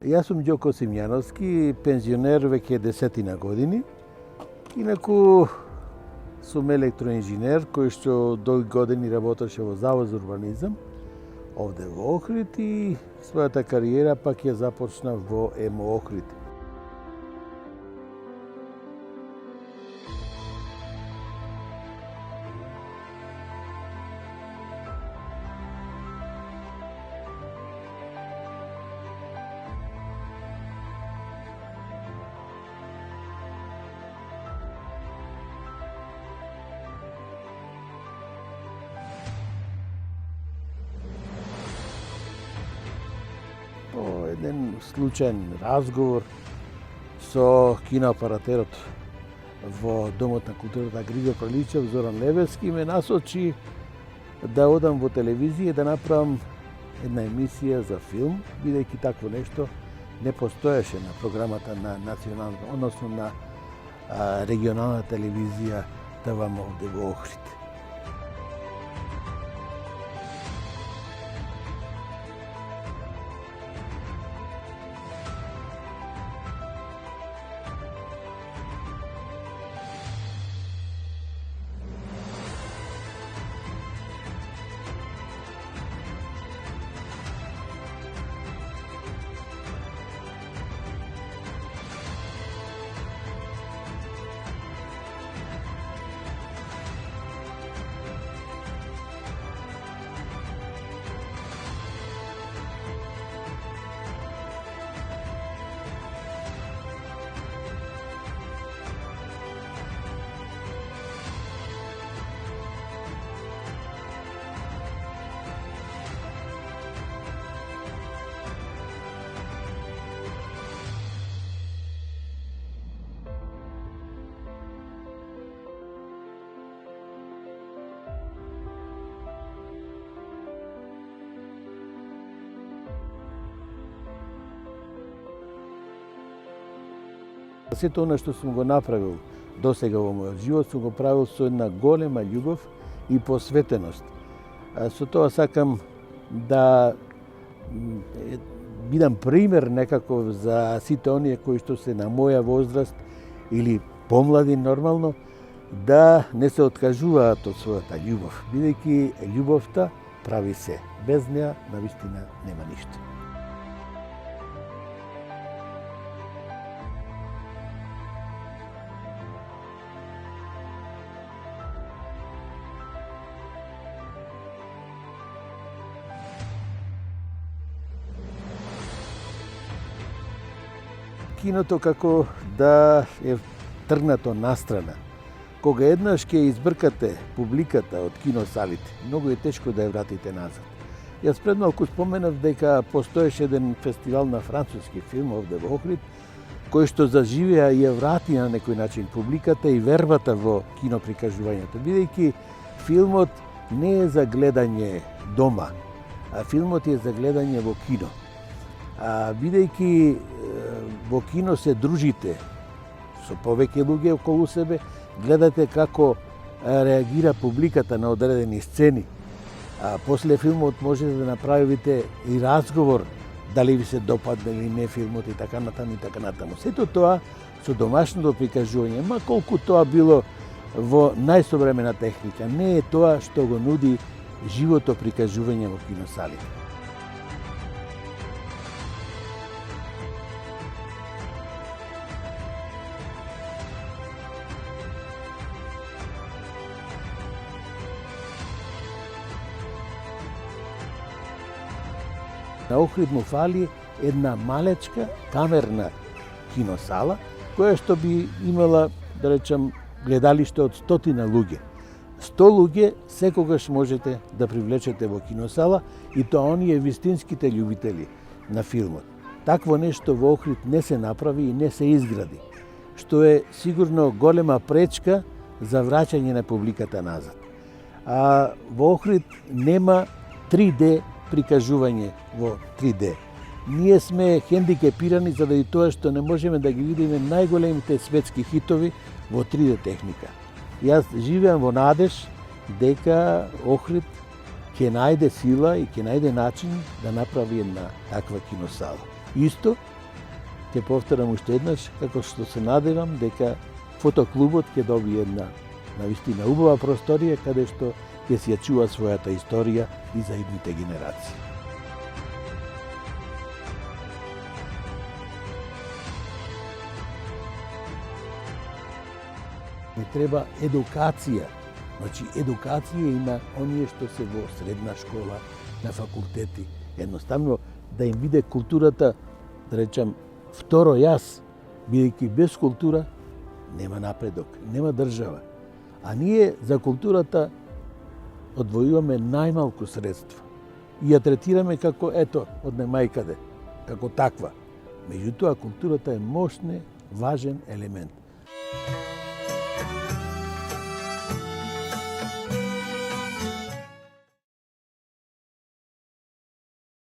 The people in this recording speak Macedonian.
Јас сум Ѓоко Симјановски, пензионер веќе 10 години. Инаку сум електроинженер кој што долги години работеше во Завод за урбанизам овде во Охрид и својата кариера пак ја започнав во ЕМО Охрид. По еден случаен разговор со киноапаратерот во Домот на културата Григор Приличев, Зоран Левески, ме насочи да одам во телевизија да направам една емисија за филм, бидејќи такво нешто не постоеше на програмата на национална, односно на регионална телевизија ТВМ овде во Охрид. Сето она што сум го направил досега во мојот живот, сум го правил со една голема љубов и посветеност. Со тоа сакам да бидам пример некаков за сите оние кои што се на моја возраст или помлади нормално, да не се откажуваат од својата љубов, бидејќи љубовта прави се. Без неа навистина нема ништо. Киното како да е тргнато настрана. Кога еднаш ќе избркате публиката од киносалите, многу е тешко да ја вратите назад. Јас пред малку споменав дека постоеше еден фестивал на француски филм овде во Охрид, кој што заживеа и ја врати на некој начин публиката и вербата во киноприкажувањето, бидејќи филмот не е за гледање дома, а филмот е за гледање во кино. Бидејќи во кино се дружите со повеќе луѓе околу себе, гледате како реагира публиката на одредени сцени, а после филмот можете да направите и разговор дали ви се допадне или не филмот и така натаму и така натаму. Сето тоа со домашното прикажување, ма колку тоа било во најсовремена техника, не е тоа што го нуди живото прикажување во киносалите. На Охрид му фали една малечка камерна киносала, која што би имала, да речам, гледалиште од 100 луѓе. 100 луѓе секогаш можете да привлечете во киносала и тоа оние вистинските љубители на филмот. Такво нешто во Охрид не се направи и не се изгради, што е сигурно голема пречка за враќање на публиката назад. А во Охрид нема 3D прикажување во 3D. Ние сме хендикепирани заради тоа што не можеме да ги видиме најголемите светски хитови во 3D техника. Јас живеам во надеж дека Охрид ќе најде сила и ќе најде начин да направи една таква киносала. Исто Ќе повторам уште еднаш, како што се надевам дека фотоклубот ќе добие една навистина убава просторија каде што ќе си ја чува својата историја и за идните генерации. Не треба едукација, значи едукација и на оние што се во средна школа, на факултети. Едноставно да им биде културата, да речам, второ јас, бидејќи без култура нема напредок, нема држава. А ние за културата одвојуваме најмалку средства и ја третираме како ето, од немајкаде, како таква. Меѓутоа, културата е мощен, важен елемент.